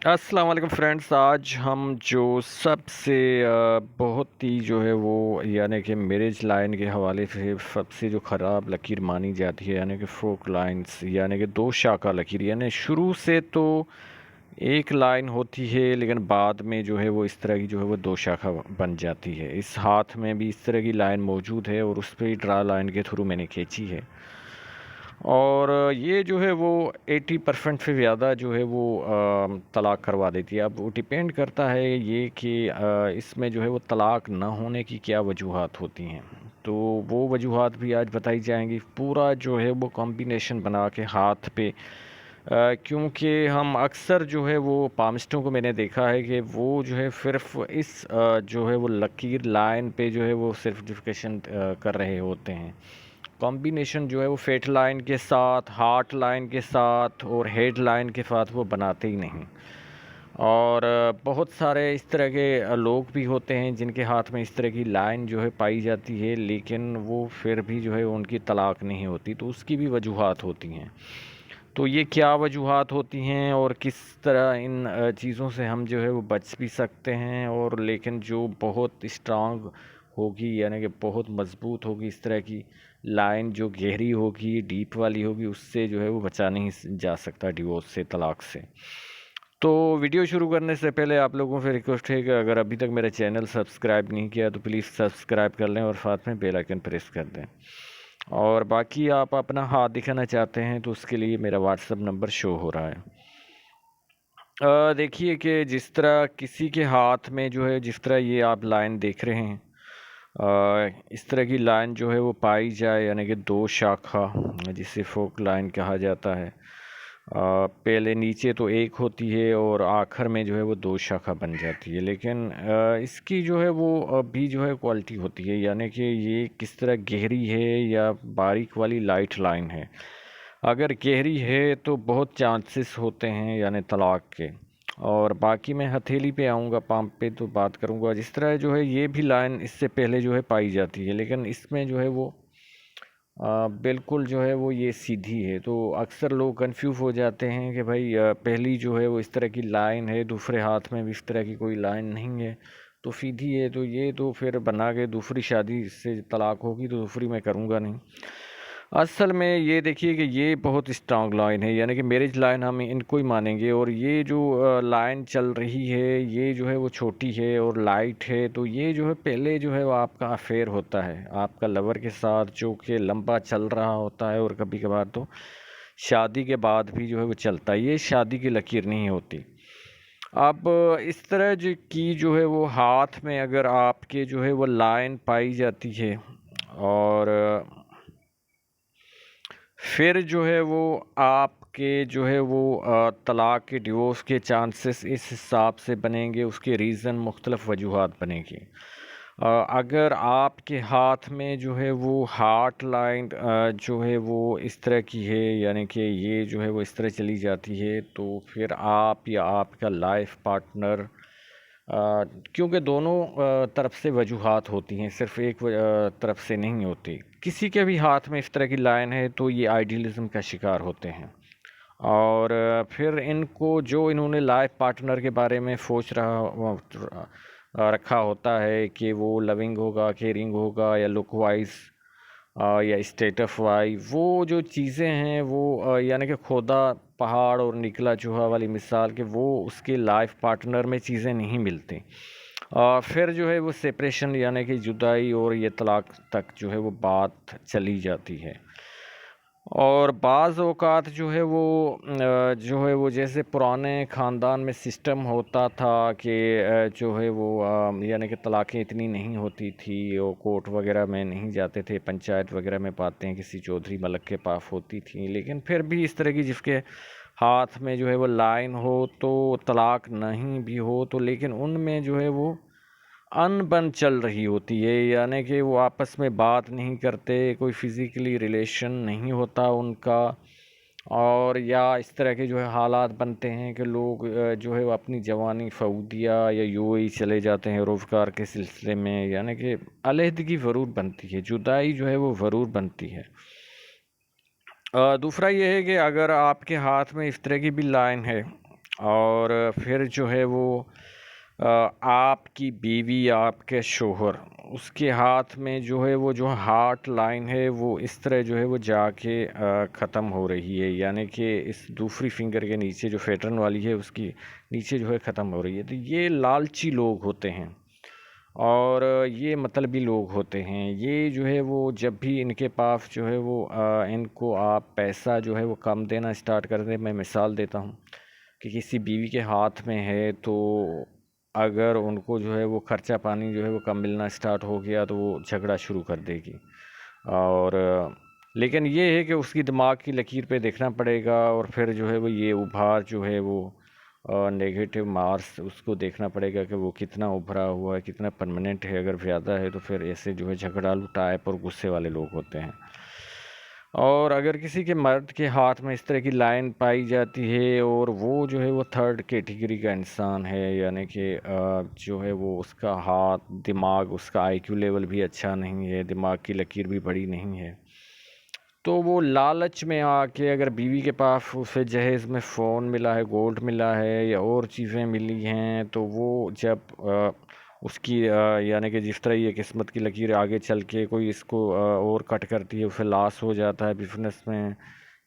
السلام علیکم فرینڈس، آج ہم جو سب سے بہت ہی جو ہے وہ یعنی کہ میرج لائن کے حوالے سے سب سے جو خراب لکیر مانی جاتی ہے، یعنی کہ فوک لائنز، یعنی کہ دو شاخہ لکیر، یعنی شروع سے تو ایک لائن ہوتی ہے لیکن بعد میں جو ہے وہ اس طرح کی جو ہے وہ دو شاخہ بن جاتی ہے۔ اس ہاتھ میں بھی اس طرح کی لائن موجود ہے اور اس پہ ڈرا لائن کے تھرو میں نے کھینچی ہے، اور یہ جو ہے وہ 80% سے زیادہ جو ہے وہ طلاق کروا دیتی ہے۔ اب وہ ڈیپینڈ کرتا ہے یہ کہ اس میں جو ہے وہ طلاق نہ ہونے کی کیا وجوہات ہوتی ہیں، تو وہ وجوہات بھی آج بتائی جائیں گی۔ پورا جو ہے وہ کمبینیشن بنا کے ہاتھ پہ، کیونکہ ہم اکثر جو ہے وہ پامسٹوں کو میں نے دیکھا ہے کہ وہ جو ہے صرف اس جو ہے وہ لکیر لائن پہ جو ہے وہ صرف ڈسکشن کر رہے ہوتے ہیں۔ کمبینیشن جو ہے وہ فیٹ لائن کے ساتھ، ہارٹ لائن کے ساتھ اور ہیڈ لائن کے ساتھ وہ بناتے ہی نہیں۔ اور بہت سارے اس طرح کے لوگ بھی ہوتے ہیں جن کے ہاتھ میں اس طرح کی لائن جو ہے پائی جاتی ہے، لیکن وہ پھر بھی جو ہے ان کی طلاق نہیں ہوتی، تو اس کی بھی وجوہات ہوتی ہیں۔ تو یہ کیا وجوہات ہوتی ہیں اور کس طرح ان چیزوں سے ہم جو ہے وہ بچ بھی سکتے ہیں، اور لیکن جو بہت اسٹرانگ ہوگی، یعنی کہ بہت مضبوط ہوگی اس طرح کی لائن، جو گہری ہوگی، ڈیپ والی ہوگی، اس سے جو ہے وہ بچا نہیں جا سکتا ڈیورس سے، طلاق سے۔ تو ویڈیو شروع کرنے سے پہلے آپ لوگوں سے ریکویسٹ ہے کہ اگر ابھی تک میرا چینل سبسکرائب نہیں کیا تو پلیز سبسکرائب کر لیں اور ساتھ میں بیل آئکن پریس کر دیں۔ اور باقی آپ اپنا ہاتھ دکھانا چاہتے ہیں تو اس کے لیے میرا واٹس ایپ نمبر شو ہو رہا ہے۔ دیکھیے کہ جس طرح کسی کے ہاتھ میں جو ہے، جس طرح یہ آپ لائن دیکھ رہے ہیں، اس طرح کی لائن جو ہے وہ پائی جائے، یعنی کہ دو شاخہ، جسے فوک لائن کہا جاتا ہے۔ پہلے نیچے تو ایک ہوتی ہے اور آخر میں جو ہے وہ دو شاخہ بن جاتی ہے، لیکن اس کی جو ہے وہ بھی جو ہے کوالٹی ہوتی ہے، یعنی کہ یہ کس طرح گہری ہے یا باریک والی لائٹ لائن ہے۔ اگر گہری ہے تو بہت چانسز ہوتے ہیں یعنی طلاق کے۔ اور باقی میں ہتھیلی پہ آؤں گا، پام پہ تو بات کروں گا۔ جس طرح جو ہے یہ بھی لائن اس سے پہلے جو ہے پائی جاتی ہے، لیکن اس میں جو ہے وہ بالکل جو ہے وہ یہ سیدھی ہے، تو اکثر لوگ کنفیوز ہو جاتے ہیں کہ بھائی پہلی جو ہے وہ اس طرح کی لائن ہے، دوسرے ہاتھ میں بھی اس طرح کی کوئی لائن نہیں ہے تو سیدھی ہے، تو یہ تو پھر بنا کے دوسری شادی سے طلاق ہوگی تو دوسری میں کروں گا نہیں۔ اصل میں یہ دیکھیے کہ یہ بہت اسٹرانگ لائن ہے، یعنی کہ میرج لائن ہم ان کو ہی مانیں گے، اور یہ جو لائن چل رہی ہے یہ جو ہے وہ چھوٹی ہے اور لائٹ ہے، تو یہ جو ہے پہلے جو ہے وہ آپ کا افیئر ہوتا ہے آپ کا لور کے ساتھ، جو کہ لمبا چل رہا ہوتا ہے، اور کبھی کبھار تو شادی کے بعد بھی جو ہے وہ چلتا ہے، یہ شادی کی لکیر نہیں ہوتی۔ اب اس طرح کی جو ہے وہ ہاتھ میں اگر آپ کے جو ہے وہ لائن پائی جاتی ہے، اور پھر جو ہے وہ آپ کے جو ہے وہ طلاق کے ڈیورس کے چانسز اس حساب سے بنیں گے، اس کے ریزن مختلف وجوہات بنیں گی۔ اگر آپ کے ہاتھ میں جو ہے وہ ہارٹ لائن جو ہے وہ اس طرح کی ہے، یعنی کہ یہ جو ہے وہ اس طرح چلی جاتی ہے، تو پھر آپ یا آپ کا لائف پارٹنر، کیونکہ دونوں طرف سے وجوہات ہوتی ہیں، صرف ایک طرف سے نہیں ہوتی۔ کسی کے بھی ہاتھ میں اس طرح کی لائن ہے تو یہ آئیڈیلزم کا شکار ہوتے ہیں، اور پھر ان کو جو انہوں نے لائف پارٹنر کے بارے میں سوچ رکھا ہوتا ہے کہ وہ لونگ ہوگا، کیئرنگ ہوگا، یا لک وائز یا اسٹیٹس وائز، وہ جو چیزیں ہیں وہ یعنی کہ کھودا پہاڑ اور نکلا چوہا والی مثال، کہ وہ اس کے لائف پارٹنر میں چیزیں نہیں ملتی، پھر جو ہے وہ سپریشن یعنی کہ جدائی اور یہ طلاق تک جو ہے وہ بات چلی جاتی ہے۔ اور بعض اوقات جو ہے وہ جیسے پرانے خاندان میں سسٹم ہوتا تھا کہ جو ہے وہ یعنی کہ طلاقیں اتنی نہیں ہوتی تھی، اور کورٹ وغیرہ میں نہیں جاتے تھے، پنچایت وغیرہ میں باتیں کسی چودھری ملک کے پاس ہوتی تھیں، لیکن پھر بھی اس طرح کی جس کے ہاتھ میں جو ہے وہ لائن ہو تو طلاق نہیں بھی ہو تو، لیکن ان میں جو ہے وہ ان بن چل رہی ہوتی ہے، یعنی کہ وہ آپس میں بات نہیں کرتے، کوئی فزیکلی ریلیشن نہیں ہوتا ان کا، اور یا اس طرح کے جو ہے حالات بنتے ہیں کہ لوگ جو ہے وہ اپنی جوانی سعودیہ یا یو اے ای چلے جاتے ہیں روزگار کے سلسلے میں، یعنی کہ علیحدگی ضرور بنتی ہے، جدائی جو ہے وہ ضرور بنتی ہے۔ دوسرا یہ ہے کہ اگر آپ کے ہاتھ میں اس طرح کی بھی لائن ہے اور پھر جو ہے وہ آپ کی بیوی، آپ کے شوہر، اس کے ہاتھ میں جو ہے وہ جو ہارٹ لائن ہے وہ اس طرح جو ہے وہ جا کے ختم ہو رہی ہے، یعنی کہ اس دوسری فنگر کے نیچے جو پیٹرن والی ہے اس کی نیچے جو ہے ختم ہو رہی ہے۔ تو یہ لالچی لوگ ہوتے ہیں اور یہ مطلبی لوگ ہوتے ہیں۔ یہ جو ہے وہ جب بھی ان کے پاس جو ہے وہ ان کو آپ پیسہ جو ہے وہ کم دینا اسٹارٹ کر دیں، میں مثال دیتا ہوں کہ کسی بیوی کے ہاتھ میں ہے تو اگر ان کو جو ہے وہ خرچہ پانی جو ہے وہ کم ملنا اسٹارٹ ہو گیا تو وہ جھگڑا شروع کر دے گی۔ اور لیکن یہ ہے کہ اس کی دماغ کی لکیر پہ دیکھنا پڑے گا، اور پھر جو ہے وہ یہ ابھار جو ہے وہ نیگیٹو مارس اس کو دیکھنا پڑے گا کہ وہ کتنا ابھرا ہوا ہے، کتنا پرماننٹ ہے۔ اگر زیادہ ہے تو پھر ایسے جو ہے جھگڑالو ٹائپ اور غصے والے لوگ ہوتے ہیں۔ اور اگر کسی کے مرد کے ہاتھ میں اس طرح کی لائن پائی جاتی ہے اور وہ جو ہے وہ تھرڈ کیٹیگری کا انسان ہے، یعنی کہ جو ہے وہ اس کا ہاتھ، دماغ، اس کا آئی کیو لیول بھی اچھا نہیں ہے، دماغ کی لکیر بھی بڑی نہیں ہے، تو وہ لالچ میں آ کے اگر بیوی کے پاس اسے جہیز میں فون ملا ہے، گولڈ ملا ہے یا اور چیزیں ملی ہیں، تو وہ جب اس کی یعنی کہ جس طرح یہ قسمت کی لکیر آگے چل کے کوئی اس کو اور کٹ کرتی ہے، اسے لاس ہو جاتا ہے بزنس میں،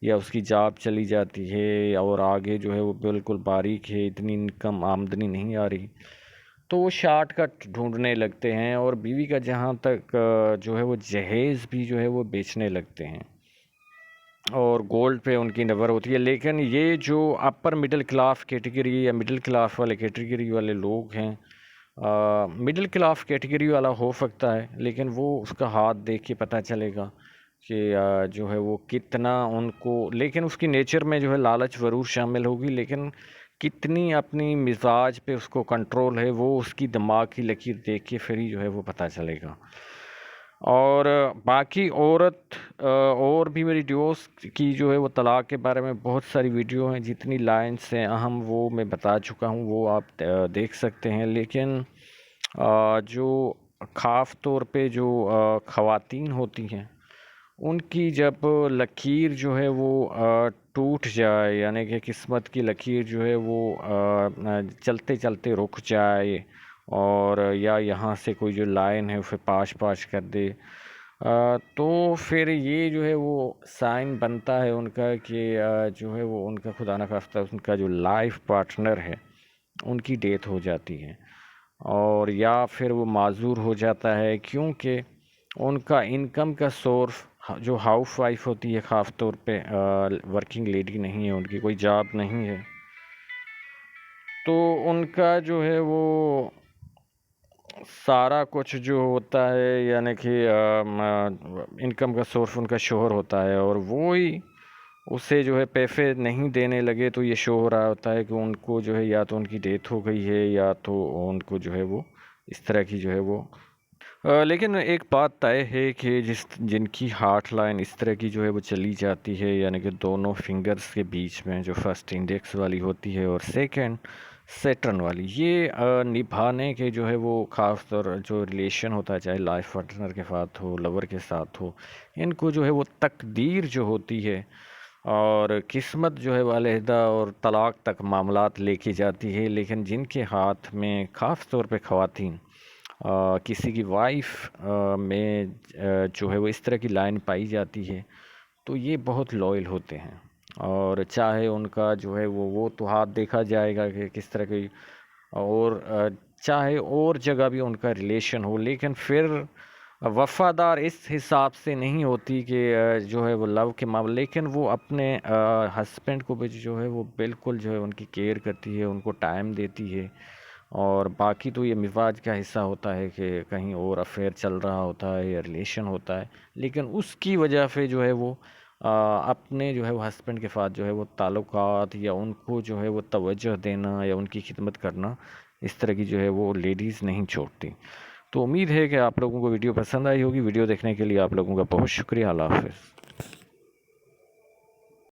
یا اس کی جاب چلی جاتی ہے اور آگے جو ہے وہ بالکل باریک ہے، اتنی انکم آمدنی نہیں آ رہی، تو وہ شارٹ کٹ ڈھونڈنے لگتے ہیں اور بیوی کا جہاں تک جو ہے وہ جہیز بھی جو ہے وہ بیچنے لگتے ہیں اور گولڈ پہ ان کی نظر ہوتی ہے۔ لیکن یہ جو اپر مڈل کلاس کیٹیگری یا مڈل کلاس والے کیٹیگری والے لوگ ہیں، مڈل کلاس کیٹیگری والا ہو سکتا ہے لیکن وہ اس کا ہاتھ دیکھ کے پتہ چلے گا کہ جو ہے وہ کتنا ان کو، لیکن اس کی نیچر میں جو ہے لالچ ضرور شامل ہوگی، لیکن کتنی اپنی مزاج پہ اس کو کنٹرول ہے وہ اس کی دماغ کی لکیر دیکھ کے پھر ہی جو ہے وہ پتہ چلے گا۔ اور باقی عورت اور بھی میری دوست کی جو ہے وہ طلاق کے بارے میں بہت ساری ویڈیو ہیں، جتنی لائنس ہیں اہم وہ میں بتا چکا ہوں، وہ آپ دیکھ سکتے ہیں۔ لیکن جو خاص طور پہ جو خواتین ہوتی ہیں ان کی جب لکیر جو ہے وہ ٹوٹ جائے، یعنی کہ قسمت کی لکیر جو ہے وہ چلتے چلتے رک جائے اور یا یہاں سے کوئی جو لائن ہے اسے پاش کر دے، تو پھر یہ جو ہے وہ سائن بنتا ہے ان کا کہ جو ہے وہ ان کا خدا نخواستہ ان کا جو لائف پارٹنر ہے ان کی ڈیتھ ہو جاتی ہے، اور یا پھر وہ معذور ہو جاتا ہے کیونکہ ان کا انکم کا سورس جو ہاؤس وائف ہوتی ہے، خاص طور پہ ورکنگ لیڈی نہیں ہے، ان کی کوئی جاب نہیں ہے، تو ان کا جو ہے وہ سارا کچھ جو ہوتا ہے یعنی کہ انکم کا سورس ان کا شوہر ہوتا ہے، اور وہی اسے جو ہے پیسے نہیں دینے لگے تو یہ شو ہو رہا ہوتا ہے کہ ان کو جو ہے یا تو ان کی ڈیتھ ہو گئی ہے یا تو ان کو جو ہے وہ اس طرح کی جو ہے وہ لیکن ایک بات طے ہے کہ جن کی ہارٹ لائن اس طرح کی جو ہے وہ چلی جاتی ہے، یعنی کہ دونوں فنگرز کے بیچ میں جو فرسٹ انڈیکس والی ہوتی ہے اور سیکنڈ سیٹرن والی، یہ نبھانے کے جو ہے وہ خاص طور جو ریلیشن ہوتا ہے، چاہے لائف پارٹنر کے ساتھ ہو، لور کے ساتھ ہو، ان کو جو ہے وہ تقدیر جو ہوتی ہے اور قسمت جو ہے وہ علیحدہ اور طلاق تک معاملات لے کے جاتی ہے، لیکن جن کے ہاتھ میں خاص طور پہ خواتین کسی کی وائف میں جو ہے وہ اس طرح کی لائن پائی جاتی ہے تو یہ بہت لوئل ہوتے ہیں، اور چاہے ان کا جو ہے وہ تو ہاتھ دیکھا جائے گا کہ کس طرح کی، اور چاہے اور جگہ بھی ان کا ریلیشن ہو، لیکن پھر وفادار اس حساب سے نہیں ہوتی کہ جو ہے وہ لو کے معاملے، لیکن وہ اپنے ہسبینڈ کو بھی جو ہے وہ بالکل جو ہے ان کی کیئر کرتی ہے، ان کو ٹائم دیتی ہے، اور باقی تو یہ مزاج کا حصہ ہوتا ہے کہ کہیں اور افیئر چل رہا ہوتا ہے یا ریلیشن ہوتا ہے، لیکن اس کی وجہ سے جو ہے وہ اپنے جو ہے وہ ہسبینڈ کے ساتھ جو ہے وہ تعلقات یا ان کو جو ہے وہ توجہ دینا یا ان کی خدمت کرنا اس طرح کی جو ہے وہ لیڈیز نہیں چھوڑتی۔ تو امید ہے کہ آپ لوگوں کو ویڈیو پسند آئی ہوگی۔ ویڈیو دیکھنے کے لیے آپ لوگوں کا بہت شکریہ۔ اللہ حافظ۔